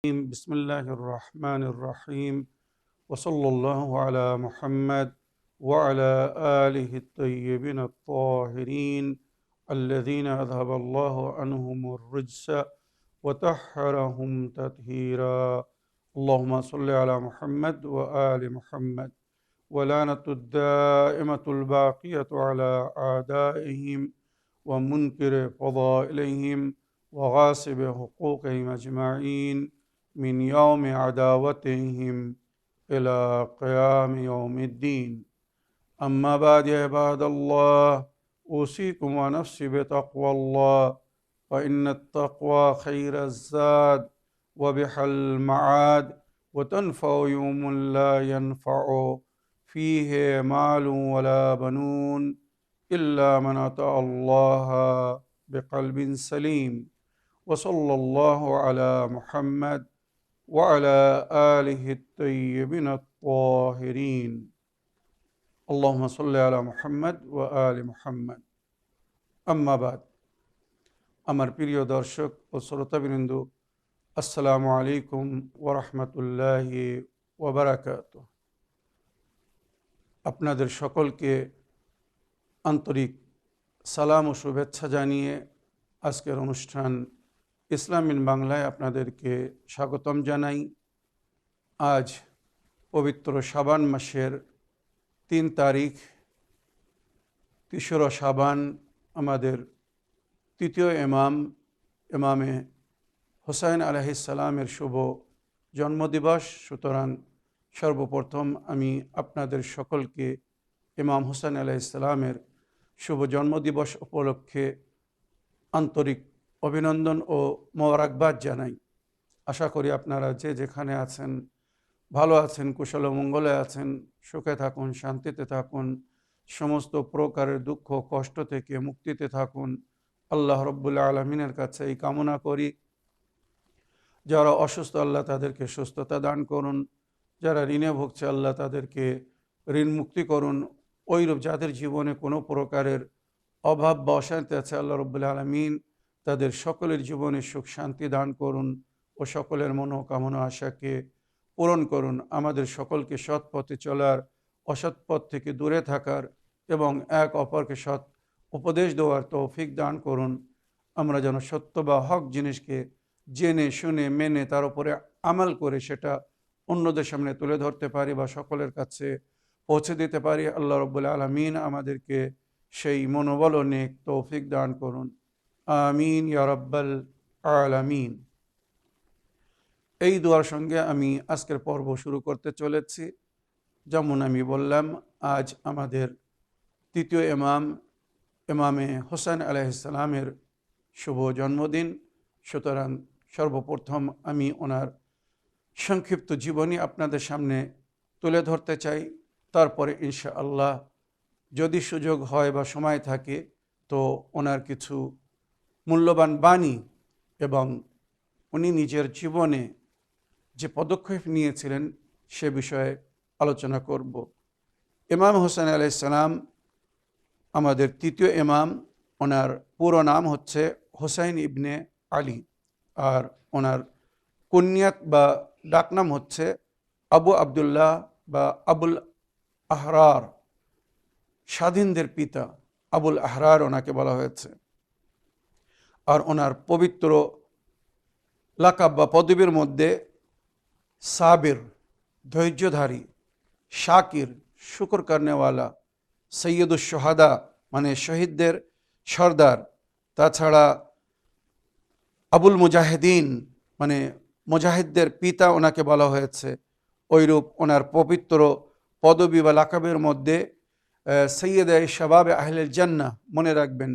بسم الله الرحمن الرحيم وصلى الله على محمد وعلى آله الطيبين الطاهرين الذين أذهب الله عنهم الرجس وطهرهم تطهيرا اللهم صل على محمد وآل محمد ولعنة الدائمة الباقية على أعدائهم ومنكر فضائلهم وغاصب حقوقهم أجمعين من يوم عداوتهم إلى قيام يوم الدين أما بعد يا عباد الله أوصيكم ونفسي بتقوى الله فإن التقوى خير الزاد وبح المعاد وتنفع يوم لا ينفع فيه مال ولا بنون إلا من أتى الله بقلب سليم وصلى الله على محمد وعلى آله الطيبين الطاهرين اللهم صل على محمد وآل محمد أما بعد আমার প্রিয় দর্শক ও শ্রোতাবৃন্দ আসসালামু আলাইকুম ওয়া রাহমাতুল্লাহি ওয়া বারাকাতুহু। আপনাদের সকলকে আন্তরিক সালাম ও শুভেচ্ছা জানিয়ে আজকের অনুষ্ঠান ইসলাম ইন বাংলায় আপনাদেরকে স্বাগতম জানাই। আজ পবিত্র শাবান মাসের 3 তারিখ, 3রা শাবান, আমাদের তৃতীয় ইমামে হোসাইন আলাইহিস সালামের শুভ জন্মদিবস। সুতরাং সর্বপ্রথম আমি আপনাদের সকলকে ইমাম হোসেন আলাইহিস সালামের শুভ জন্মদিবস উপলক্ষে আন্তরিক অভিনন্দন ও মোবারকবাদ জানাই। আশা করি আপনারা যে যেখানে আছেন ভালো আছেন, কুশল মঙ্গলে আছেন, সুখে থাকুন, শান্তিতে থাকুন, সমস্ত প্রকারের দুঃখ কষ্ট থেকে মুক্তিতে থাকুন। আল্লাহ রব্বুল আলমিনের কাছে এই কামনা করি। যারা অসুস্থ আল্লাহ তাদেরকে সুস্থতা দান করুন, যারা ঋণে ভুগছে আল্লাহ তাদেরকে ঋণ মুক্তি করুন। ওইরূপ যাদের জীবনে কোনো প্রকারের অভাব বা অশান্তি আছে আল্লাহ রব্বুল আলমিন তাদের সকলের জীবনে সুখ শান্তি দান করুন ও সকলের মনোকামনা আশাকে পূরণ করুন। আমাদের সকলকে সৎ পথে চলার, অসৎ পথ থেকে দূরে থাকার এবং এক অপরকে সৎ উপদেশ দেওয়ার তৌফিক দান করুন। আমরা যেন সত্য বা হক জিনিসকে জেনে শুনে মেনে তার উপরে আমল করে সেটা অন্যদের সামনে তুলে ধরতে পারি বা সকলের কাছে পৌঁছে দিতে পারি। আল্লাহ রব্বুল আলমিন আমাদেরকে সেই মনোবল ও নেক তৌফিক দান করুন। আমিন ইয়া রাব্বাল আলামিন। এই দোয়ার সঙ্গে আমি আজকের পর্ব শুরু করতে চলেছি। যেমন আমি বললাম, আজ আমাদের তৃতীয় ইমামে হোসেন আলাইহিস সালামের শুভ জন্মদিন। সুতরাং সর্বপ্রথম আমি ওনার সংক্ষিপ্ত জীবনী আপনাদের সামনে তুলে ধরতে চাই। তারপরে ইনশাআল্লাহ যদি সুযোগ হয় বা সময় থাকে তো ওনার কিছু মূল্যবান বাণী এবং উনি নিজের জীবনে যে পদক্ষেপ নিয়েছিলেন সে বিষয়ে আলোচনা করব। ইমাম হোসেন আলাইহিস সালাম আমাদের তৃতীয় ইমাম। ওনার পুরো নাম হচ্ছে হোসাইন ইবনে আলী, আর ওনার কুনিয়াত বা ডাকনাম হচ্ছে আবু আবদুল্লাহ বা আবুল আহরার, স্বাধীনদের পিতা আবুল আহরার ওনাকে বলা হয়েছে। আর ওনার পবিত্র লাকাব বা পদবীর মধ্যে সাবির, ধৈর্যধারী, শাকির, শুকর করনেওয়ালা, সৈয়দুশ সোহাদা মানে শহীদদের সর্দার, তাছাড়া আবুল মুজাহিদিন মানে মুজাহিদদের পিতা ওনাকে বলা হয়েছে। ওইরূপ ওনার পবিত্র পদবী বা লাকাবের মধ্যে সৈয়দে শাবাবে আহলেল জান্নাহ, মনে রাখবেন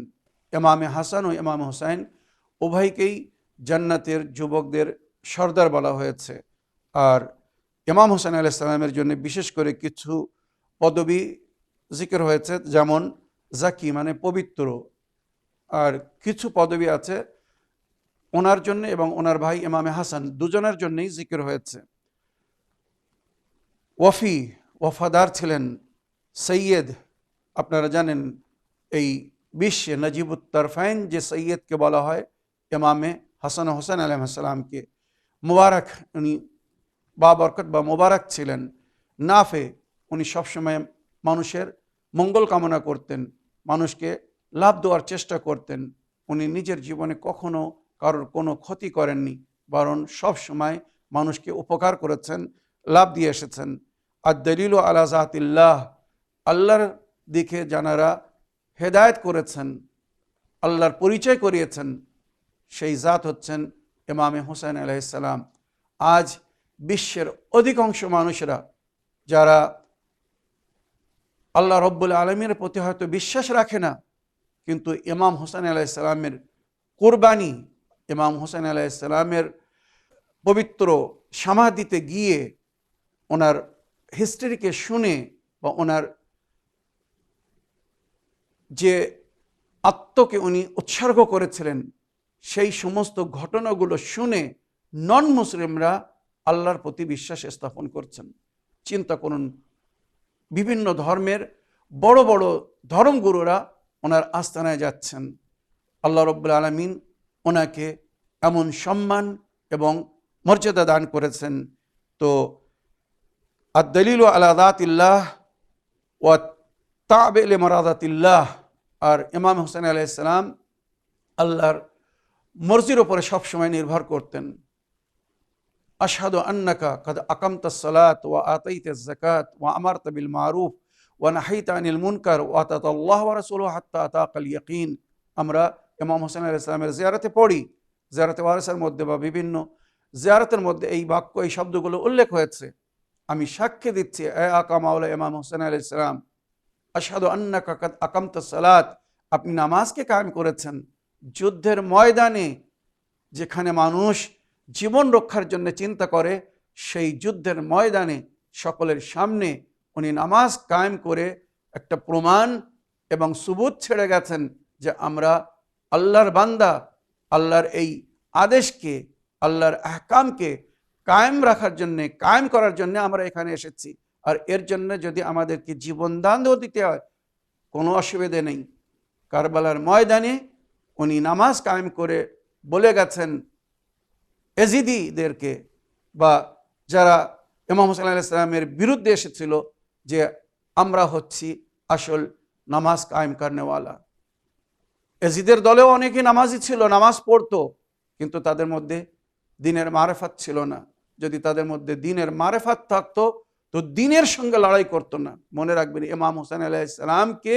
ইমামে হাসান ও ইমাম হোসাইন উভয়কেই জান্নাতের যুবকদের সর্দার বলা হয়েছে। আর ইমাম হোসেন আলাইহিস সালামের জন্য বিশেষ করে কিছু পদবী জিকির হয়েছে, যেমন জাকি মানে পবিত্র। আর কিছু পদবী আছে ওনার জন্য এবং ওনার ভাই ইমামে হাসান দুজনের জন্যই জিকির হয়েছে। ওয়াফাদার ছিলেন, সৈয়দ। আপনারা জানেন এই বিশ্বে নজিবুত তরফাইন যে সৈয়দকে বলা হয় ইমামে হাসান হোসেন আলাইহিস সালামকে, মুবারক উনি বাবরকত বা মুবারক ছিলেন। নাফে উনি সবসময় মানুষের মঙ্গল কামনা করতেন, মানুষকে লাভ দেওয়ার চেষ্টা করতেন। উনি নিজের জীবনে কখনো কারোর কোনো ক্ষতি করেননি, বরং সবসময় মানুষকে উপকার করেছেন, লাভ দিয়ে এসেছেন। আর দলিল আলা জাতিল্লাহ, আল্লাহর দিকে যারা হেদায়েত করেছেন, আল্লাহর পরিচয় করিয়েছেন, সেই জাত হচ্ছেন ইমামে হুসাইন আলাইহিস সালাম। আজ বিশ্বের অধিকাংশ মানুষেরা যারা আল্লাহ রব্বুল আলমীর প্রতি হয়তো বিশ্বাস রাখে না, কিন্তু ইমাম হুসাইন আলাইহিস সালামের কোরবানি, ইমাম হুসাইন আলাইহিস সালামের পবিত্র সমাধিতে গিয়ে ওনার হিস্ট্রিকে শুনে বা ওনার যে আত্মকে উনি উৎসর্গ করেছিলেন, সেই সমস্ত ঘটনাগুলো শুনে নন মুসলিমরা আল্লাহর প্রতি বিশ্বাস স্থাপন করছেন। চিন্তা করুন, বিভিন্ন ধর্মের বড় বড় ধর্মগুরুরা ওনার আস্তানায় যাচ্ছেন। আল্লাহ রাব্বুল আলামিন ওনাকে এমন সম্মান এবং মর্যাদা দান করেছেন। তো আদ-দলিলু আলা যাতিল্লাহ ওয়া তা'বি লিমারাদাতিল্লাহ, আর ইমাম হুসাইন আলাইহিস সালাম আল্লাহর মর্জির উপরে সবসময় নির্ভর করতেন। আশহাদু আন্নাকা কাদ আকামতাস সালাত ওয়া আতাইতাজ যাকাত ওয়া আমারতা বিল মারুফ ওয়া নাহাইতা আনিল মুনকার ওয়া আতাতাল্লাহু ওয়া রাসূলুহু হাত্তা আতাকাল ইয়াকিন। আমরা ইমাম হুসাইন আলাইহিস সালামের জিয়ারতে পড়ি, জিয়ারতে ওয়ারিসের মধ্যে বা বিভিন্ন জিয়ারতের মধ্যে এই বাক্য, এই শব্দগুলো উল্লেখ হয়েছে। আমি সাক্ষ্য দিচ্ছি, এ আকা মাওলা ইমাম হুসাইন আলাইহিস সালাম, আশহাদু আন্নাকা কাদ আকামতাস সালাত, আপনি নামাজকে কায়েম করেছেন। যুদ্ধের ময়দানে যেখানে মানুষ জীবন রক্ষার জন্য চিন্তা করে, সেই যুদ্ধের ময়দানে সকলের সামনে উনি নামাজ কায়েম করে একটা প্রমাণ এবং সুবুত ছেড়ে গেছেন যে আমরা আল্লাহর বান্দা, আল্লাহর এই আদেশকে, আল্লাহর আহকামকে কায়েম রাখার জন্যে, কায়েম করার জন্য আমরা এখানে এসেছি। আর এর জন্য যদি আমাদেরকে জীবন দানও দিতে হয়, কোনো অসুবিধে নেই। কারবালার ময়দানে উনি নামাজ কায়েম করে বলে গেছেন এজিদিদেরকে বা যারা ইমাম হুসাইন আলাইহিস সালামের বিরুদ্ধে এসেছিল যে আমরা হচ্ছি আসল নামাজ কায়েম করনেওয়ালা। এজিদের দলেও অনেকে নামাজি ছিল, নামাজ পড়তো, কিন্তু তাদের মধ্যে দ্বীনের মারেফাত ছিল না। যদি তাদের মধ্যে দ্বীনের মারেফাত থাকতো তো দ্বীনের সঙ্গে লড়াই করতো না। মনে রাখবেন, ইমাম হুসাইন আলাইহিস সালামকে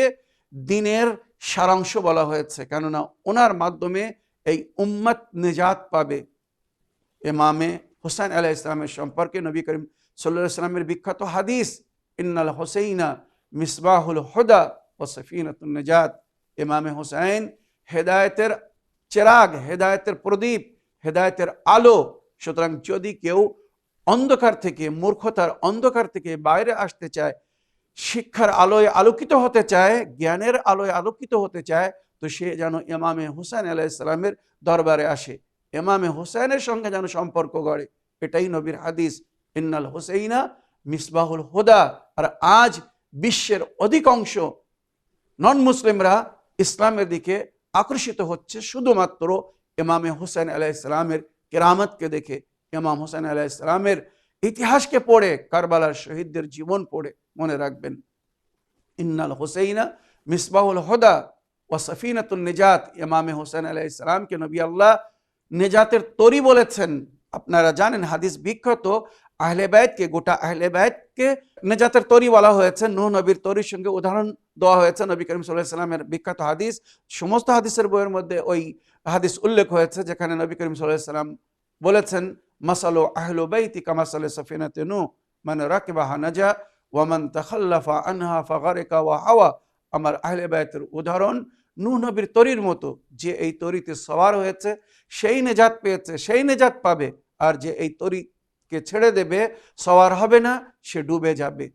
দ্বীনের সারাংশ বলা হয়েছে, কেননা ওনার মাধ্যমে এই উম্মত নিজাত পাবে। ইমামে হুসাইন আলাইহিস সালামের সম্পর্কে নবী করিম সাল্লাল্লাহু আলাইহি ওয়াসাল্লামের বিখ্যাত হাদিস, ইন্নাল হুসাইনা মিসবাহুল হুদা ওয়া সাফিনাতুন নিজাত। ইমামে হুসাইন হেদায়েতের চেরাগ, হেদায়েতের প্রদীপ, হেদায়েতের আলো। সুতরাং যদি কেউ অন্ধকার থেকে, মূর্খতার অন্ধকার থেকে বাইরে আসতে চায়, শিক্ষার আলোয় আলোকিত হতে চায়, জ্ঞানের আলোয় আলোকিত হতে চায়, তো সে যেন ইমামে হুসাইন আলাইহিস সালামের দরবারে আসে, ইমামে হুসাইনের সঙ্গে যেন সম্পর্ক গড়ে। এটাই নবীর হাদিস, ইন্নাল হুসাইনা মিসবাহুল হুদা। আর আজ বিশ্বের অধিকাংশ নন মুসলিমরা ইসলামের দিকে আকর্ষিত হচ্ছে শুধুমাত্র ইমামে হুসাইন আলাইহিস সালামের কেরামতকে দেখে, ইমাম হুসাইন আলাইহিস সালামের ইতিহাসকে পড়ে, কারবালার শহীদদের জীবন পড়ে। মনে রাখবেন, ইন্নাল হুসাইনা মিসবাহুল হুদা ওয়া সাফিনাতুন নিজাত। ইমামে হুসাইন আলাইহিস সালামকে নবী আল্লাহ নেজাতের তরি বলেছেন। আপনারা জানেন, হাদিস বিখ্যাত, আহলে বাইতকে, গোটা আহলে বাইতকে নেজাতের তরি বলা হয়েছে। নূহ নবীর তরির সঙ্গে উদাহরণ দেওয়া হয়েছে নবী করিম সাল্লাল্লাহু আলাইহি ওয়াসাল্লামের বিখ্যাত হাদিস। সমস্ত হাদিসের বইয়ের মধ্যে ওই হাদিস উল্লেখ হয়েছে, যেখানে নবী করিম সাল্লাল্লাহু আলাইহি ওয়াসাল্লাম বলেছেন, মাসালু আহলু বাইতি কামাসালি সাফিনাতি নূহ মান রাকিবাহা নাজা ওয়া মান তাখাল্লাফা আনহা ফাগারিকা ওয়া হাওয়া। আমার আহলে বাইতের উদাহরণ নূহ নবীর তরির মতো, যে এই তরিতে সওয়ার হয়েছে সেই নেজাত পেয়েছে, সেই নেজাত পাবে। আর যে এই তরিকে ছেড়ে দেবে, সওয়ার হবে না, সে ডুবে যাবে।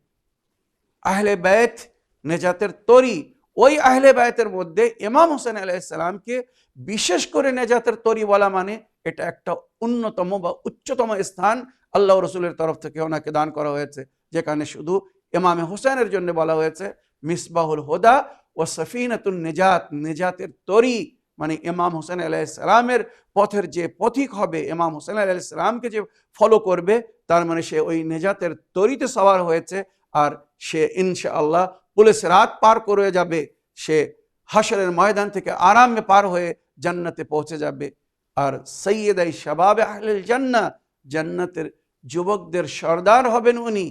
আহলে বাইত নেজাতের তরি। ওই আহলে বাইতের মধ্যে ইমাম হুসাইন আলাইহিস সালামকে বিশেষ করে নেজাতের তরি বলা মানে এটা একটা অন্যতম বা উচ্চতম স্থান আল্লাহ রসুলের তরফ থেকে ওনাকে দান করা হয়েছে, যেখানে শুধু ইমামে হুসাইনের জন্য বলা হয়েছে মিসবাহুল হুদা ও সাফিনাতুন নিজাত, নিজাতের তরি, মানে ইমাম হোসেন আলাইহিস সালামের পথের যে পথিক হবে, ইমাম হোসেন আলাইহিস সালামকে যে ফলো করবে, তার মানে সে ওই নেজাতের তরিতে সওয়ার হয়েছে। আর সে ইনশাআল্লাহ পুলে সিরাত পার করে যাবে, সে হাশরের ময়দান থেকে আরামে পার হয়ে জান্নাতে পৌঁছে যাবে। আর সৈয়দাই শাবাবে আহলিল জান্নাহ, জান্নাতের যুবকদের সর্দার হবেন উনি।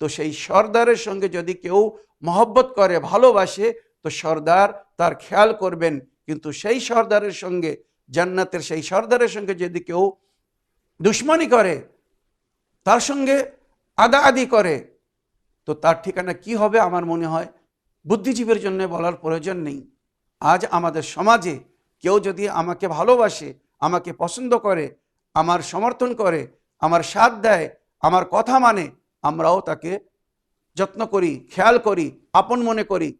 তো সেই সর্দারের সঙ্গে যদি কেউ মহব্বত করে, ভালোবাসে, তো সর্দার তার খেয়াল করবেন। কিন্তু সেই সর্দারের সঙ্গে, জান্নাতের সেই সর্দারের সঙ্গে যদি কেউ দুশ্মনী করে, তার সঙ্গে আদাআদি করে, তো তার ঠিকানা কি হবে? আমার মনে হয় বুদ্ধিজীবীর জন্য বলার প্রয়োজন নেই। আজ আমাদের সমাজে কেউ যদি আমাকে ভালোবাসে, আমাকে পছন্দ করে, আমার সমর্থন করে, আমার সাথ দেয়, আমার কথা মানে, আমরাও তাকে যত্ন করি, খেয়াল করি, আপন মনে করি,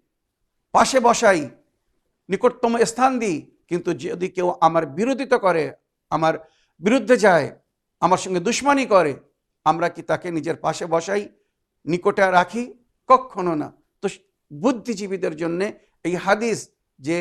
পাশে বসাই, নিকটতম স্থান দিই। কিন্তু যদি কেউ আমার বিরোধিতা করে, আমার বিরুদ্ধে যায়, আমার সঙ্গে দুশ্মনী করে, আমরা কি তাকে নিজের পাশে বসাই, নিকটে রাখি? কখনো না। তো বুদ্ধিজীবীদের জন্য এই হাদিস যে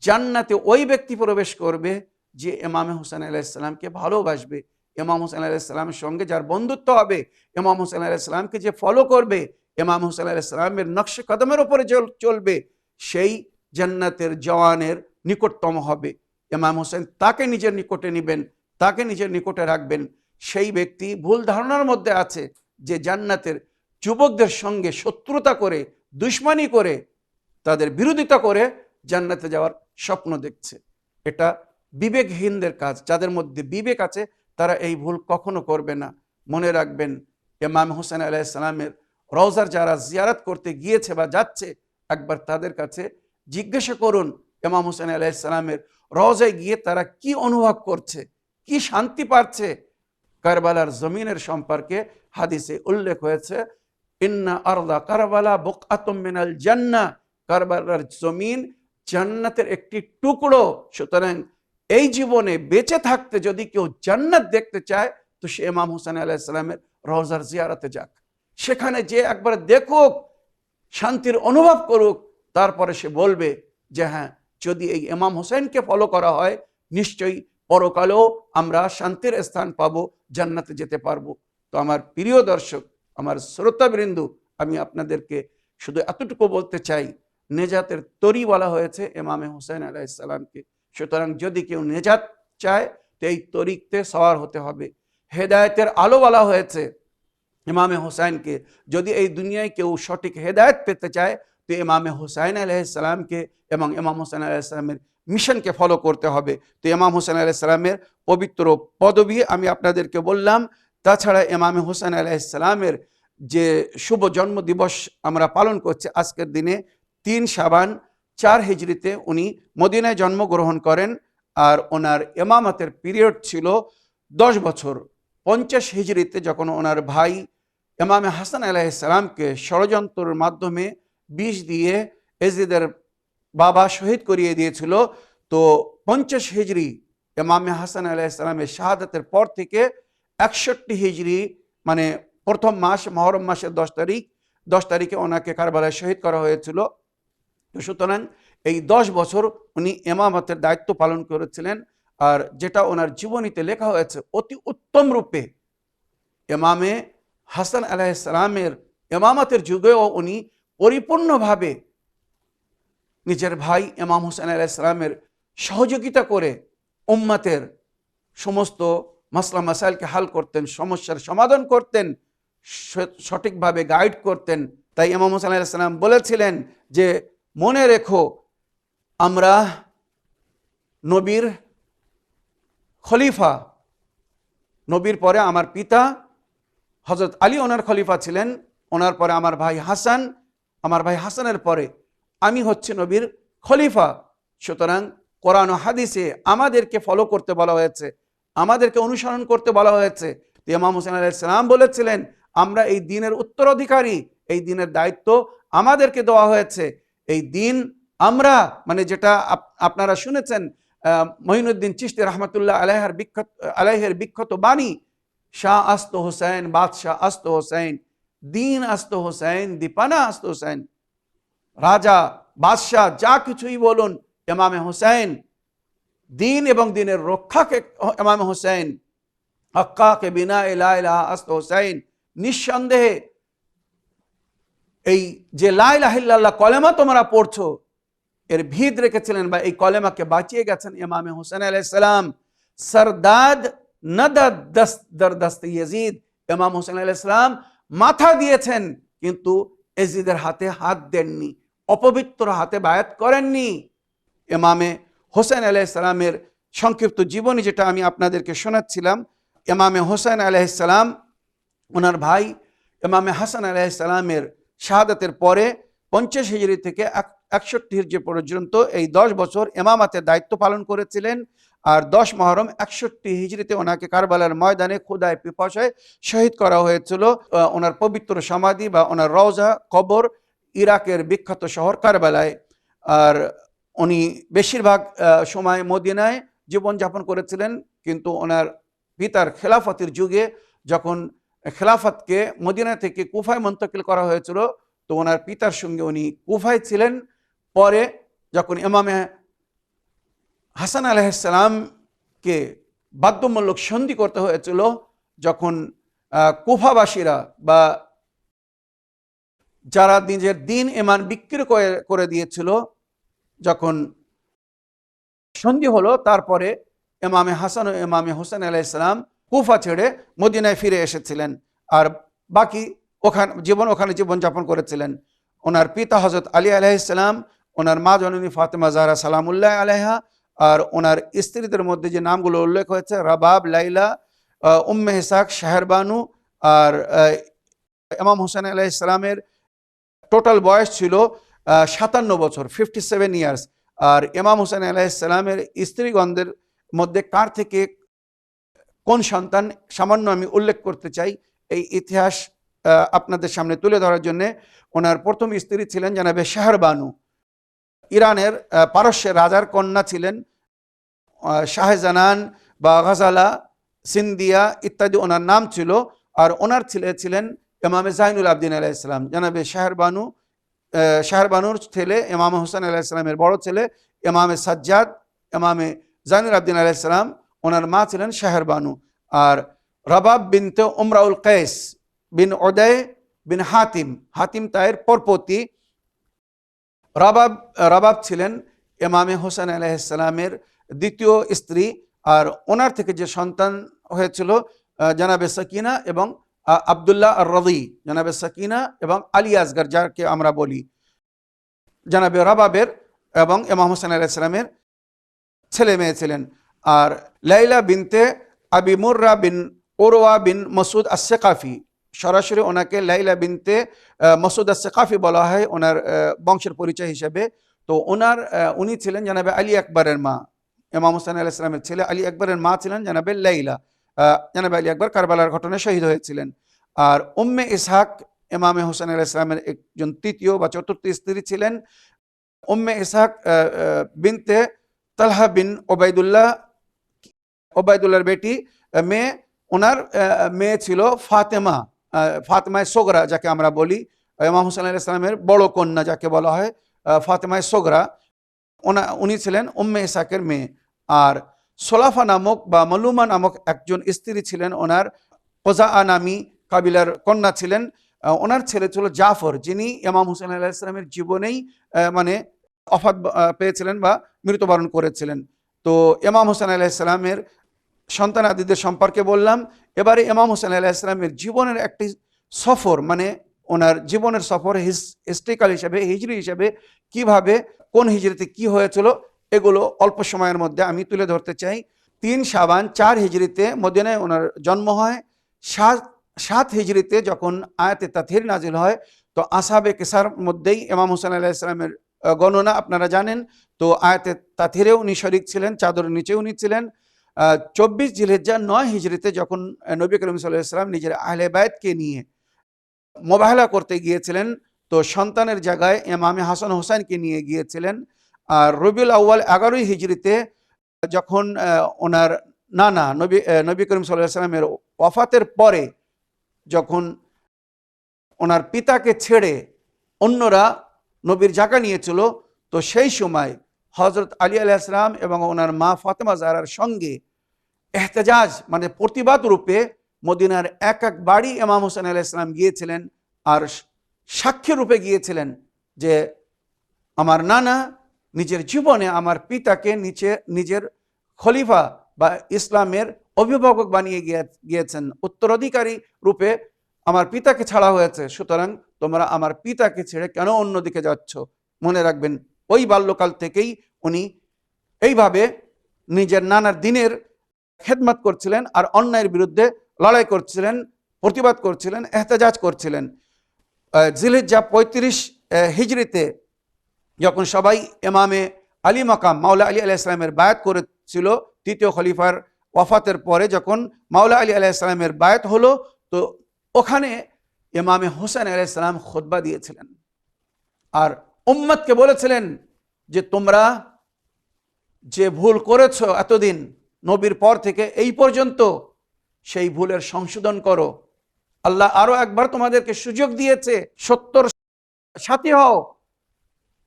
জান্নাতে ওই ব্যক্তি প্রবেশ করবে যে ইমাম হোসেন আলাইহিস সালামকে ভালোবাসবে, ইমাম হোসেন আলাইহিস সালামের সঙ্গে যার বন্ধুত্ব হবে, ইমাম হোসেন আলাইহিস সালামকে যে ফলো করবে, ইমাম হোসেন আলাইহিস সালামের নকশে কদমের উপরে চলবে, সেই জান্নাতের জওয়ানের নিকটতম হবে। ইমাম হোসেন তাকে নিজের নিকটে নেবেন, তাকে নিজের নিকটে রাখবেন। সেই ব্যক্তি ভুল ধারণার মধ্যে আছে যে জান্নাতের যুবকদের সঙ্গে শত্রুতা করে, দুশ্মনী করে, তাদের বিরোধিতা করে জান্নাতে যাওয়ার স্বপ্ন দেখছে। এটা বিবেকহীনদের কাজ। যাদের মধ্যে বিবেক আছে তারা এই ভুল কখনো করবে না। মনে রাখবেন, ইমাম হোসেন আলাইহিস সালামের রওজার যারা জিয়ারত করতে গিয়েছে বা যাচ্ছে, একবার তাদের কাছে জিজ্ঞাসা করুন ইমাম হোসেন আলাইহিস সালামের রওজায় গিয়ে তারা কি অনুভব করছে, কি শান্তি পাচ্ছে। কারবালার জমিনের সম্পর্কে হাদিসে উল্লেখ হয়েছে, ইন্না আরদা কারবালা বুকআতুম মিনাল জান্নাহ, কারবালার জমিন জান্নাতের একটি টুকরো। সুতরাং এই জীবনে বেঁচে থাকতে যদি কেউ জান্নাত দেখতে চায়, তো সে ইমাম হোসেন আলাইহিস সালামের রওজার জিয়ারতে যাক, সেখানে যে একবার দেখুক, শান্তির অনুভব করুক, তারপরে সে বলবে যে হ্যাঁ, যদি এই ইমাম হোসেনকে ফলো করা হয়, নিশ্চয়ই পরকালেও আমরা শান্তির স্থান পাবো, জান্নাতে যেতে পারবো। তো আমার প্রিয় দর্শক, আমার শ্রোতাবৃন্দু, আমি আপনাদেরকে শুধু এতটুকু বলতে চাই, নেজাতের তরি বলা হয়েছে ইমামে হোসেন আলাইহিস সালামকে। সুতরাং যদি কেউ নেজাত চায়, তো এই তরিকতে সওয়ার হতে হবে। হেদায়েতের আলো বলা হয়েছে ইমামে হোসেনকে। যদি এই দুনিয়ায় কেউ সঠিক হেদায়েত পেতে চায়, তো ইমামে হোসেন আলাইহিস সালামকে এবং ইমাম হোসেন আলাইহিস সালামের মিশনকে ফলো করতে হবে। তো ইমাম হোসেন আলাইহিস সালামের পবিত্র পদবী আমি আপনাদেরকে বললাম। তাছাড়া ইমামে হোসেন আলাইহিস সালামের যে শুভ জন্ম দিবস আমরা পালন করছি আজকের দিনে, 3 শাবান 4 হিজরিতে উনি মদিনায় জন্মগ্রহণ করেন। আর ওনার ইমামতের পিরিয়ড ছিল 10 বছর। 50 হিজরিতে যখন ওনার ভাই ইমামে হাসান আলাইহিস সালামকে ষড়যন্ত্রের মাধ্যমে বিষ দিয়ে এজিদের বাবা শহীদ করিয়ে দিয়েছিল, তো 50 হিজরি ইমামে হাসান আলাইহিস সালামের শাহাদাতের পর থেকে 61 হিজরি, মানে প্রথম মাস মুহররম মাসের 10 তারিখে ওনাকে কারবালায় শহীদ করা হয়েছিল। তো সুতরাং এই 10 বছর উনি ইমামতের দায়িত্ব পালন করেছিলেন। আর যেটা ওনার জীবনীতে লেখা হয়েছে, অতি উত্তম রূপে ইমামে হাসান আলাইহিস সালামের ইমামতের যুগেও উনি পরিপূর্ণভাবে নিজের ভাই ইমাম হোসেন আলাইহিস সালামের সহযোগিতা করে উম্মতের সমস্ত মাসলা মাসাইলকে হাল করতেন, সমস্যার সমাধান করতেন, সঠিকভাবে গাইড করতেন। তাই ইমাম হোসেন আলাইহিস সালাম বলেছিলেন যে মনে রেখো, আমরা নবীর খলিফা, নবীর পরে আমার পিতা হযরত আলী ওনার খলিফা ছিলেন, ওনার পরে আমার ভাই হাসান, আমার ভাই হাসানের পরে আমি হচ্ছে নবীর খলিফা। সুতরাং কোরআন ও হাদিসে আমাদেরকে ফলো করতে বলা হয়েছে, আমাদেরকে অনুসরণ করতে বলা হয়েছে। ইমাম হোসেন আলাইহিস সালাম বলেছিলেন, আমরা এই দ্বীনের উত্তরাধিকারী, এই দ্বীনের দায়িত্ব আমাদেরকে দেওয়া হয়েছে। এই দ্বীন আমরা, মানে যেটা আপনারা শুনেছেন মঈনুদ্দিন চিশতি রহমতুল্লাহ আলাইহের বিখ্যাত বাণী, শাহ আস্ত হোসেন, বাদশাহ আস্ত হোসেন, দ্বীন আস্ত হোসেন, দীপানা আস্ত হোসেন। রাজা বাদশাহ যা কিছুই বলুন, ইমামে হোসেন দিন এবং দিনের রক্ষাকে ইমাম হোসেন, হক্কাকে বিনা লা ইলাহা আস্ত হোসেন, নিঃসন্দেহে এই যে লা ইলাহা ইল্লাল্লাহ কলেমা তোমরা পড়ছো এর ভিত রেখেছিলেন বা এই কলেমাকে বাঁচিয়ে গেছেন ইমাম হোসেন আলাইহিস সালাম। সরদাদ নদদ দস্ত ইয়াজিদ, ইমাম হোসেন আলাইহিস সালাম মাথা দিয়েছেন কিন্তু ইয়াজিদের হাতে হাত দেননি, অপবিত্র হাতে বায়াত করেননি। ইমামে হোসেন আলাইহিস সালামের সংক্ষিপ্ত জীবনী যেটা আমি আপনাদেরকে শোনাচ্ছিলাম, ইমামে হোসেন আলাইহিস সালাম ওনার ভাই ইমামে হাসান আলাইহিস সালামের শাহাদাতের পরে 50 হিজরি থেকে 61 হিজরি পর্যন্ত এই 10 বছর ইমামাতের দায়িত্ব পালন করেছিলেন। আর 10 মুহররম 61 হিজরিতে ওনাকে কারবালার ময়দানে ক্ষুধায় পিপাসায় শহীদ করা হয়েছিল। ওনার পবিত্র সমাধি বা ওনার রওজা কবর ইরাকের বিখ্যাত শহর কারবালায়। আর উনি বেশিরভাগ সময় মদিনায় জীবনযাপন করেছিলেন, কিন্তু ওনার পিতার খেলাফতের যুগে যখন খেলাফতকে মদিনা থেকে কুফায় মুন্তকিল করা হয়েছিল তো ওনার পিতার সঙ্গে উনি কুফায় ছিলেন। পরে যখন ইমামে হাসান আলাইহিস সালামকে বাধ্যতামূলক সন্ধি করতে হয়েছিল, যখন কুফাবাসীরা বা যারা নিজের দিন ইমান বিক্রি করে দিয়েছিল, যখন সন্ধি হলো তারপরে ইমামে হাসান ও ইমামে হোসেন আলাইহিস সালাম কুফা ছেড়ে মদিনায় ফিরে এসেছিলেন আর বাকি ওখানে জীবনযাপন করেছিলেন। ওনার পিতা হযরত আলী আলাইহিস সালাম, ওনার মা জননী ফাতেমা জাহরা সালামুল্লাহ আলাইহা, আর ওনার স্ত্রীদের মধ্যে যে নামগুলো উল্লেখ হয়েছে রাবাব, লাইলা, উম্মে ইসহাক, শাহরবানু। আর ইমাম হোসেন আলাইহিস সালামের টোটাল বয়স ছিল 57 বছর, 57 ইয়ার্স। আর ইমাম হোসেন আলাইহিস সালামের স্ত্রীগণদের মধ্যে কার থেকে কোন সন্তান সামান্য আমি উল্লেখ করতে চাই এই ইতিহাস আপনাদের সামনে তুলে ধরার জন্য। ওনার প্রথম স্ত্রী ছিলেন জনাবে শাহরবানু, ইরানের পারস্যের রাজার কন্যা ছিলেন। শাহজাহান বা গাজালা, সিন্দিয়া ইত্যাদি ওনার নাম ছিল। আর ওনার ছেলে ছিলেন ইমামে জাইনুল আবদিন আলাইহিস সালাম। জনাবে শাহরবানুর ছেলে ইমাম হোসেন আলাইহিস সালামের বড় ছেলে ইমামে সাজ্জাদ, ইমামে জাইনুল আবদিন আলাইহিস সালাম, ওনার মা ছিলেন শাহরবানু। আর রাবাব বিনতে উমরাউল কাইস বিন উদয় বিন হাতিম, হাতিম তায়ের পরপতি। রাবাব ছিলেন ইমামে হোসেন আলাইহিস সালামের দ্বিতীয় স্ত্রী। আর ওনার থেকে যে সন্তান হয়েছিল জনাবে সাকিনা এবং আব্দুল্লাহ আর রদি, জনাবে সাকিনা এবং আলী আসগর যাকে আমরা বলি, জনাবে রাবাবের এবং ইমাম হোসেন আলাইহিস সালামের ছেলে মেয়ে ছিলেন। আর লাইলা বিনতে আবি মুররা বিন উরওয়া বিন মাসুদ আস-সাকাফি, সরাসরি ওনাকে লাইলা বিনতে মাসুদ আস-সাকাফি বলা হয় ওনার বংশের পরিচয় হিসেবে। তো উনি ছিলেন জনাবে আলী আকবরের মা। ইমাম হোসেন আলাইহিস সালামের ছেলে আলী আকবরের মা ছিলেন জনাবে লাইলা। জনাবে আলী আকবর কারবালার ঘটনায় শহীদ হয়েছিলেন। আর উম্মে ইসহাক ইমামে হোসেন আলাইহিস সালামের একজন তৃতীয় বা চতুর্থ স্ত্রী ছিলেন। উম্মে ইসহাক বিনতে তালহা বিন ওবায়দুল্লাহর বেটি মেয়ে। ওনার মেয়ে ছিল ফাতেমায় সোগরা যাকে আমরা বলি, ইমাম হোসেন আলাইহিস সালামের বড় কন্যা যাকে বলা হয় ফাতেমায় সোগরা। উনি ছিলেন উম্মে ইসহাকের মেয়ে। আর সোলাফা নামক বা মালুমা নামক একজন স্ত্রী ছিলেন ওনার, কোজাআ নামী কাবিলার কন্যা ছিলেন। ওনার ছেলে ছিল জাফর, যিনি ইমাম হোসেন আলাইহিস সালামের জীবনেই ওফাত পেয়েছিলেন বা মৃত্যুবরণ করেছিলেন। তো ইমাম হোসেন আলাইহিস সালামের সন্তানাদিদের সম্পর্কে বললাম। এবারে ইমাম হোসেন আলাইহিস সালামের জীবনের একটি সফর, মানে ওনার জীবনের সফর হিস্ট্রিক্যাল হিসেবে, হিজরি হিসেবে কিভাবে কোন হিজরিতে কি হয়েছিল এগুলো অল্প সময়ের মধ্যে আমি তুলে ধরতে চাই। 3 শাবান 4 হিজরিতে মদিনায় ওনার জন্ম হয়। 7 হিজরিতে যখন আয়াতে তাথহির নাজিল হয় তো আসহাবে কিসার মধ্যেই ইমাম হোসেন আলাইহিস সালামের গণনা আপনারা জানেন। তো আয়াতে তাথহিরে উনি শরীক ছিলেন, চাদরের নিচে উনি ছিলেন। 24 জিলহিজ্জা 9 হিজরিতে যখন নবী করিম সাল্লাল্লাহু আলাইহি ওয়াসাল্লাম নিজের আহলে বায়তকে নিয়ে মোবাহলা করতে গিয়েছিলেন তো সন্তানের জায়গায় ইমামে হাসান হোসেনকে নিয়ে গিয়েছিলেন। আর রবিউল আউয়াল 11 হিজরিতে যখন ওনার নানা নবী করিম সাল্লাল্লাহু আলাইহি ওয়াসাল্লামের ওয়াফাতের পরে যখন ওনার পিতাকে ছেড়ে অন্যরা নবীর জায়গা নিয়েছিল তো সেই সময় হজরত আলী আলাইহিস সালাম এবং ওনার মা ফাতেমা জাহরার সঙ্গে এহতেজাজ মানে প্রতিবাদ রূপে মদিনার এক এক বাড়ি ইমাম হোসেন আলাইহিস সালাম গিয়েছিলেন আর সাক্ষী রূপে গিয়েছিলেন যে আমার নানা নিজের জীবনে আমার পিতাকে নিজের খলিফা বা ইসলামের অভিভাবক বানিয়ে গিয়েছেন, উত্তরাধিকারী রূপে আমার পিতাকে ছাড়া হয়েছে, সুতরাং তোমরা আমার পিতাকে ছেড়ে কেন অন্যদিকে যাচ্ছ। মনে রাখবেন ওই বাল্যকাল থেকেই উনি এইভাবে নিজের নানার দিনের খেদমত করছিলেন আর অন্যায়ের বিরুদ্ধে লড়াই করছিলেন, প্রতিবাদ করছিলেন, এহতেজাজ করছিলেন। জিলহিজ্জা 35 হিজরিতে যখন সবাই ইমামে আলী মাকাম মাওলা আলী আলাইহিস সালামের বায়াত করেছিল, তৃতীয় খলিফার ওয়াফাতের পরে যখন মাওলা আলী আলাইহিস সালামের বায়াত হলো, তো ওখানে ইমামে হোসেন আলাইহিস সালাম খুতবা দিয়েছিলেন আর উম্মতকে বলেছিলেন যে তোমরা যে ভুল করেছ এতদিন নবীর পর থেকে এই পর্যন্ত, সেই ভুলের সংশোধন করো। আল্লাহ আরো একবার তোমাদেরকে সুযোগ দিয়েছে, সত্যর সাথী হও।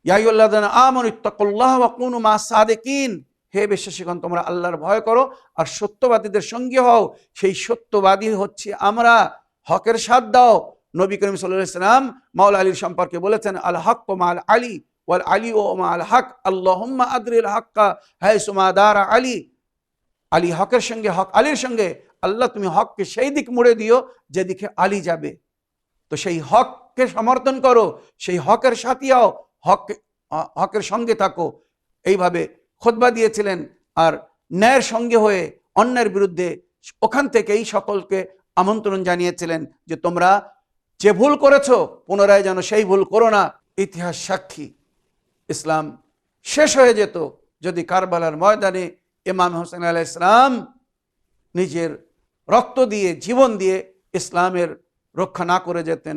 ইয়া আইয়ুহাল্লাযীনা আমানু ইত্তাকুল্লাহ ওয়া কুনু মা'আস সাদিকিন, হে বিশ্বাসীগণ তোমরা আল্লাহর ভয় করো আর সত্যবাদীদের সঙ্গী হও। সেই সত্যবাদী হচ্ছে আমরা, হকের সাথ দাও। নবী করিম সাল্লাল্লাহু আলাইহি ওয়াসাল্লাম মাওলা আলীর সম্পর্কে বলেছেন, আল হাক্কু মা'আল আলী ওয়াল আলী মা'আল হক, আল্লাহুম্মা আদরিল হাক্কা হাইসু মা দারা আলী। আলী হকের সঙ্গে, হক আলীর সঙ্গে, আল্লাহ তুমি হককে সেই দিক মুড়ে দিও যেদিকে আলী যাবে। তো সেই হককে সমর্থন করো, সেই হকের সাথী হও, হকের সঙ্গে থাকো। এইভাবে খুতবা দিয়েছিলেন আর ন্যায়ের সঙ্গে হয়ে অন্যায়ের বিরুদ্ধে ওখান থেকেই সকলকে আমন্ত্রণ জানিয়েছিলেন যে তোমরা যে ভুল করেছো পুনরায় যেন সেই ভুল করো না। ইতিহাস সাক্ষী ইসলাম শেষ হয়ে যেত যদি কারবালার ময়দানে ইমাম হোসেন আলাইহিস সালাম নিজের রক্ত দিয়ে, জীবন দিয়ে ইসলামের রক্ষা না করে যেতেন,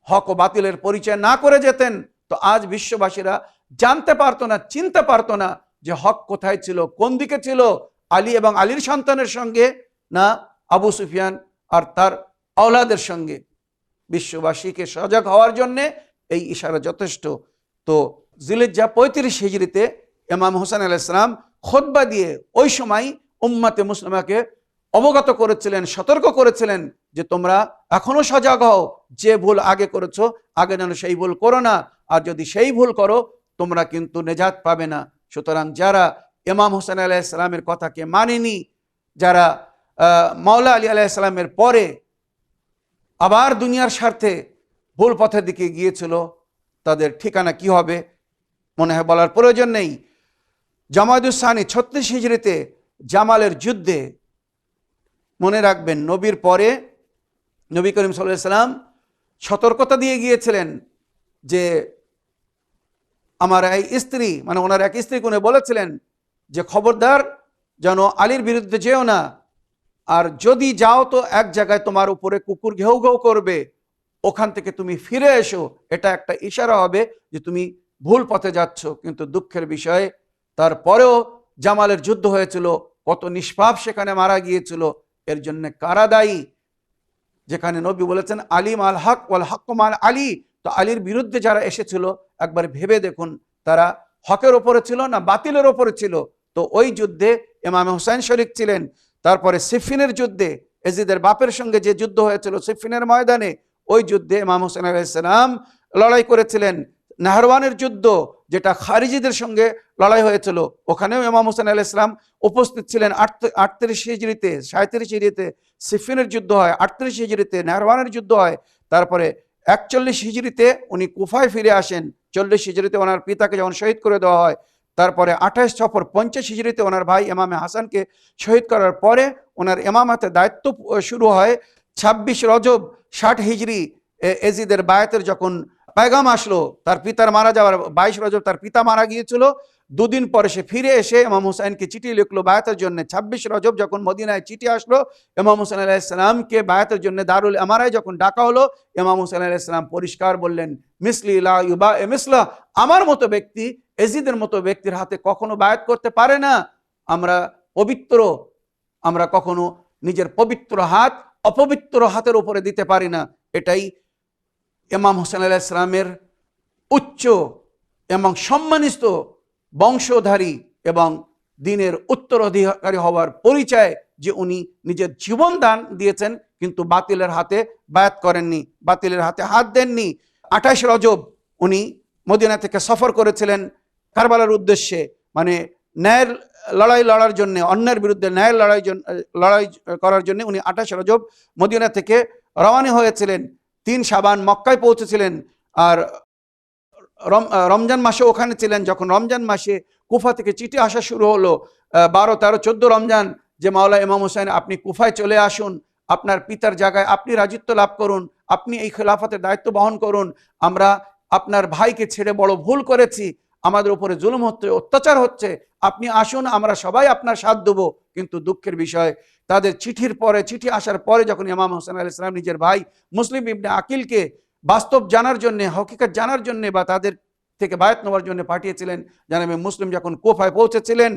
হক ও বাতিলের পরিচয় না করে যেতেন, তো আজ বিশ্ববাসীরা জানতে পারতো না, চিনতে পারতো না যে হক কোথায় ছিল, কোন দিকে ছিল, আলী এবং আলীর সন্তানের সঙ্গে না আবু সুফিয়ান আর তার আওলাদের সঙ্গে। বিশ্ববাসীকে সজাগ হওয়ার জন্যে এই ইশারা যথেষ্ট। তো জিলহিজ্জা 35 হিজরিতে ইমাম হোসেন আলাইহিস সালাম খুতবা দিয়ে ওই সময় উম্মতে মুসলিমাকে অবগত করেছিলেন, সতর্ক করেছিলেন যে তোমরা এখনো সজাগ হও, যে ভুল আগে করেছো আগে যেন সেই ভুল করো না, আর যদি সেই ভুল করো তোমরা কিন্তু নেজাত পাবে না। সুতরাং যারা ইমাম হোসেন আলাইহিস সালামের কথাকে মানেনি, যারা মাওলা আলী আলাইহিস সালামের পরে আবার দুনিয়ার স্বার্থে ভুল পথের দিকে গিয়েছিল, তাদের ঠিকানা কি হবে মনে হয় বলার প্রয়োজন নেই। জামাদুস সানি 36 হিজরিতে জামালের যুদ্ধে মনে রাখবেন নবীর পরে নবী করিম সাল্লাল্লাহু আলাইহি সাল্লাম সতর্কতা দিয়ে গিয়েছিলেন যে আমার এই স্ত্রী, মানে ওনার এক স্ত্রী কোনে বলেছিলেন যে খবরদার যেন আলীর বিরুদ্ধে যেও না, আর যদি যাও তো এক জায়গায় তোমার উপরে কুকুর ঘেউ ঘেউ করবে, ওখান থেকে তুমি ফিরে এসো, এটা একটা ইশারা হবে যে তুমি ভুল পথে যাচ্ছ। কিন্তু দুঃখের বিষয় তারপরেও জামালের যুদ্ধ হয়েছিল, কত নিষ্পাপ সেখানে মারা গিয়েছিল। এর জন্য কারা দায়ী? যেখানে নবী বলেছেন আলী মাল হক ওয়াল হক মাল আলী, তো আলীর বিরুদ্ধে যারা এসেছিল একবার ভেবে দেখুন তারা হকের ওপরে ছিল না বাতিলের ওপরে ছিল। তো ওই যুদ্ধে ইমাম হোসেন শরীক ছিলেন। তারপরে সিফিনের যুদ্ধে এজিদের বাপের সঙ্গে যে যুদ্ধ হয়েছিল সিফিনের ময়দানে, ওই যুদ্ধে ইমাম হোসেন আলাইহিস সালাম লড়াই করেছিলেন। নাহরওয়ানের যুদ্ধ যেটা খারিজিদের সঙ্গে লড়াই হয়েছিল, ওখানেও ইমাম হোসেন আলাইহিস সালাম উপস্থিত ছিলেন। 38 হিজরিতে, 37 হিজরিতে সিফিনের যুদ্ধ হয়, 38 হিজরিতে নাহরওয়ানের যুদ্ধ হয়। তারপরে 41 হিজরিতে উনি কুফায় ফিরে আসেন, 40 হিজরিতে ওনার পিতাকে যখন শহীদ করে দেওয়া হয়। তারপরে 28 সফর 50 হিজরিতে ওনার ভাই ইমামে হাসানকে শহীদ করার পরে ওনার ইমামাতে দায়িত্ব শুরু হয়। 26 রজব 60 হিজরি এজিদের বায়াতের যখন পেগাম আসলো তার পিতার মারা যাওয়ার, 22 রজব তার পিতা মারা গিয়েছিল, দুদিন পরে সে ফিরে এসে ইমাম হুসাইনকে চিঠি লিখলো বায়াতের জন্য। 26 রজব যখন মদিনায় চিঠি আসলো ইমাম হুসাইন আলাইহিস সালামকে বায়াতের জন্য দারুল আমারায় যখন ডাকা হলো, ইমাম হুসাইন আলাইহিস সালাম পরিষ্কার বললেন মিসলি লা ইউবা মিসলা, আমার মতো ব্যক্তি এজিদের মতো ব্যক্তির হাতে কখনো বায়াত করতে পারে না। আমরা পবিত্র, আমরা কখনো নিজের পবিত্র হাত অপবিত্র হাতের উপরে দিতে পারি না। এটাই ইমাম হোসেন আলাইহিস সালামের উচ্চ এবং সম্মানিত বংশধারী এবং দিনের উত্তরাধিকারী হওয়ার পরিচয় যে উনি নিজের জীবন দান দিয়েছেন, কিন্তু বাতিলের হাতে বায়াত করেননি, বাতিলের হাতে হাত দেননি। 28 রজব উনি মদিনা থেকে সফর করেছিলেন কারবালার উদ্দেশ্যে, মানে ন্যায়ের লড়াই লড়ার জন্য, অন্যের বিরুদ্ধে ন্যায়ের লড়াই করার জন্য উনি 28 রজব মদিনা থেকে রওনা হয়েছিলেন। 3 শাবান মক্কায় পৌঁছেছিলেন। আর রমজান মাসে ওখানে ছিলেন। যখন রমজান মাসে কুফা থেকে চিঠি আসা শুরু হলো, 12, 13, 14 রমজান, যে মাওলা ইমাম হোসেন আপনি কুফায় চলে আসুন, আপনার পিতার জায়গায় আপনি রাজত্ব লাভ করুন, আপনি এই খেলাফতের দায়িত্ব বহন করুন, আমরা আপনার ভাইকে ছেড়ে বড় ভুল করেছি, আমাদের উপরে জুলুম হচ্ছে, অত্যাচার হচ্ছে, আপনি আসুন, আমরা সবাই আপনার সাথ দেবো। কিন্তু দুঃখের বিষয়, তাদের চিঠি আসার পরে যখন ইমাম হোসেন আলাইহিস সালাম নিজের ভাই মুসলিম ইবনে আকিলকে বাস্তব জানার জন্য, হকিকত জানার জন্য বা তাদের থেকে বায়াত নেওয়ার জন্য পাঠিয়েছিলেন, জানাবি মুসলিম যখন কুফায় পৌঁছেছিলেন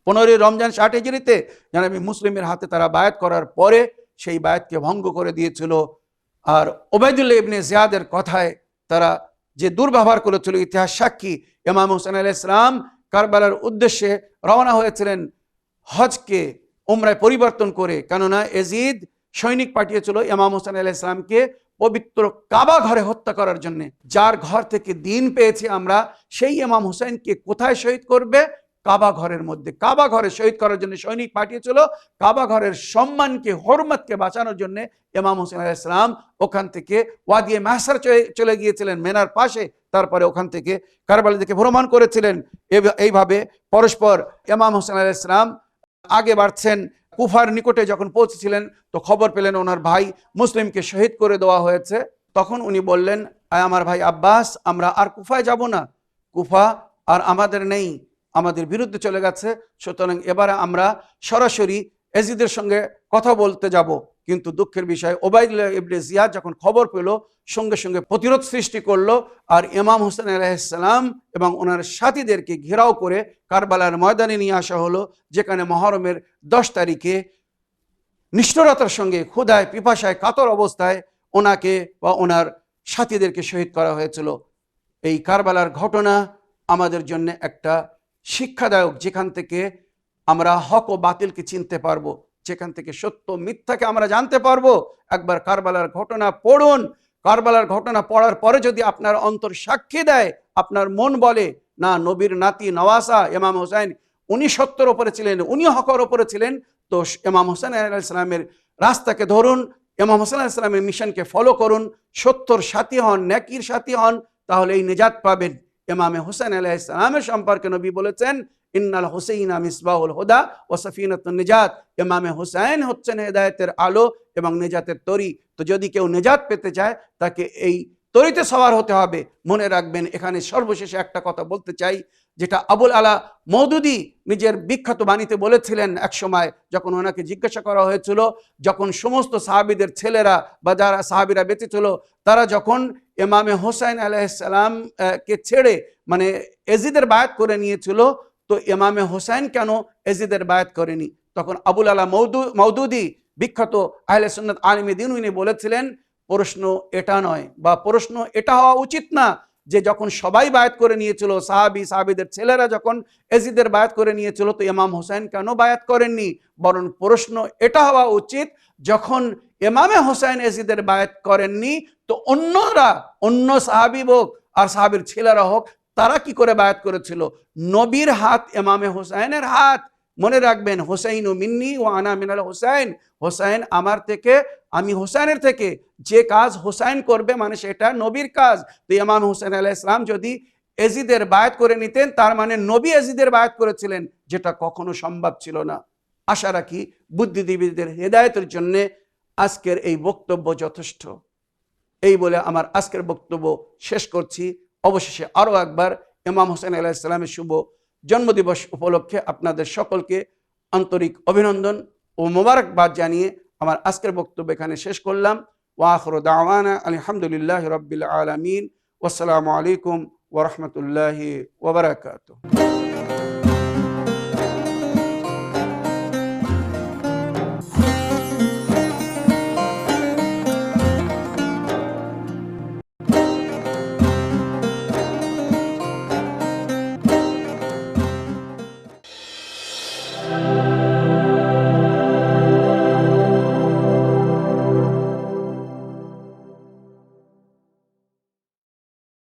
15 রমজান 60 হিজরিতে, জানাবি মুসলিমের হাতে তারা বায়াত করার পরে সেই বায়াতকে ভঙ্গ করে দিয়েছিল। আর ওবায়দুল্লাহ ইবনে জিয়াদের কথায় তারা যে দুর্ব্যবহার করেছিল, ইতিহাস সাক্ষী। ইমাম হোসেন আলাইহিস সালাম কারবালার উদ্দেশ্যে রওনা হয়েছিলেন হজকে উমরায় পরিবর্তন করে, কেননা এজিদ সৈনিক পাঠিয়েছিল ইমাম হোসেন আলাইহিস সালামকে পবিত্র কাবা ঘরে হত্যা করার জন্য। যার ঘর থেকে দিন পেয়েছি আমরা, সেই ইমাম হোসেনকে কোথায় শহীদ করবে? কাবা ঘরের মধ্যে। কাবা ঘরে শহীদ করার জন্য সৈনিক পাঠিয়েছিল। কাবা ঘরের সম্মানকে, হরমতকে বাঁচানোর জন্য ইমাম হোসেন আলাইহিস সালাম ওখান থেকে ওয়াদিয়ে মাহসার চলে গিয়েছিলেন, মেনার পাশে। তারপরে ওখান থেকে কারবালা দিকে ভ্রমণ করেছিলেন। এইভাবে পরস্পর ইমাম হোসেন আলাইহিস সালাম আগে বাড়ছেন। কুফার নিকটে যখন পৌঁছেছিলেন তো খবর পেলেন ওনার ভাই মুসলিমকে শহীদ করে দেওয়া হয়েছে। তখন উনি বললেন, আমার ভাই আব্বাস, আমরা আর কুফায় যাব না, কুফা আর আমাদের নেই, আমাদের বিরুদ্ধে চলে গেছে, সুতরাং এবারে আমরা সরাসরি এজিদের সঙ্গে কথা বলতে যাব। কিন্তু দুঃখের বিষয়, ওবায়দুল্লাহ ইবনে জিয়াদ যখন খবর পেল, সঙ্গে সঙ্গে প্রতিরোধ সৃষ্টি করলো। আর ইমাম হোসেন আলাইহিস সালাম এবং ওনার সাথীদেরকে ঘেরাও করে কারবালার ময়দানে নিয়ে আসা হলো, যেখানে মহরমের 10 তারিখে নিষ্ঠুরতার সঙ্গে, ক্ষুধায় পিপাসায় কাতর অবস্থায় ওনাকে বা ওনার সাথীদেরকে শহীদ করা হয়েছিল। এই কারবালার ঘটনা আমাদের জন্য একটা শিক্ষাদায়ক, যেখান থেকে আমরা হক ও বাতিলকে চিনতে পারবো, যেখান থেকে সত্য মিথ্যাকে আমরা জানতে পারবো। একবার কারবালার ঘটনা পড়ুন। কারবালার ঘটনা পড়ার পরে যদি আপনার অন্তর সাক্ষী দেয়, আপনার মন বলে না, নবীর নাতি নওয়াসা ইমাম হোসেন, উনি সত্যের ওপরে ছিলেন, উনি হকের ওপরে ছিলেন, তো ইমাম হোসেন আলাইহিস সালামের রাস্তাকে ধরুন, ইমাম হোসেন আলাইহিস সালামের মিশনকে ফলো করুন, সত্যর সাথী হন, নেকির সাথী হন, তাহলে এই নিজাত পাবেন। ইমামে হোসেন আলাইহিস সালামের সম্পর্কে নবী বলেছেন, ইন্নাল হুসাইনা মিসবাহুল হুদা ওয়া সাফিনাতুন নিজাত। ইমামে হোসেন হচ্ছেন হেদায়েতের আলো এবং নিজাতের তরি। তো যদি কেউ নিজাত পেতে চায়, তাকে এই তরিতে সওয়ার হতে হবে। মনে রাখবেন, এখানে সর্বশেষে একটা কথা বলতে চাই, যেটা আবুল আলা মওদুদি নিজের বিখ্যাত বাণীতে বলেছিলেন এক সময়, যখন ওনাকে জিজ্ঞাসা করা হয়েছিল, যখন সমস্ত সাহাবীদের ছেলেরা বা যারা সাহাবীরা বেঁচে ছিল, তারা যখন ইমামে হোসেন আলাইহিস সালাম কে ছেড়ে মানে এজিদের বায়াত করে নিয়েছিল, তো ইমামে হোসেন কেন এজিদের বায়াত করেনি? তখন আবুল আলা মওদুদি বিখ্যাত আহলে সুন্নাত আলিমে দ্বীন, উনি বলেছিলেন, প্রশ্ন এটা নয় বা প্রশ্ন এটা হওয়া উচিত না যে যখন সবাই বায়াত করে নিয়েছিল, সাহাবীদের ছেলেরা যখন এজিদের বায়াত করে নিয়েছিল, তো ইমাম হোসেন কেন বায়াত করেননি? বরং প্রশ্ন এটা হওয়া উচিত, যখন ইমামে হোসেন এজিদের বায়াত করেননি, তো অন্যরা, অন্য সাহাবী হোক আর সাহাবীর ছেলেরা হোক, তারা কি করে বায়াত করেছিল? নবীর হাত ইমামে হোসেনের হাত। মনে রাখবেন, হোসাইন মিন্নি ও আনা মিনাল হোসেন, হোসেন আমার থেকে, আমি হোসেনের থেকে। যে কাজ হোসেন করবে মানে সেটা নবীর কাজ। তো ইমাম হোসেন আলাইহিস সালাম যদি এজিদের বায়াত করে নিতেন, তার মানে নবী এজিদের বায়াত করেছিলেন, যেটা কখনো সম্ভব ছিল না। আশা রাখি বুদ্ধিজীবীদের হেদায়েতের জন্য আজকের এই বক্তব্য যথেষ্ট। এই বলে আমার আজকের বক্তব্য শেষ করছি। অবশেষে আরও একবার ইমাম হোসেন আলাইহিস সালামের শুভ জন্মদিবস উপলক্ষে আপনাদের সকলকে আন্তরিক অভিনন্দন ও মোবারকবাদ জানিয়ে আমার আজকের বক্তব্য এখানে শেষ করলাম। ওয়া আখিরু দাওয়ানা আলহামদুলিল্লাহি রাব্বিল আলামিন। ওয়াসসালামু আলাইকুম ওয়া রাহমাতুল্লাহি ওয়া বারাকাতুহু।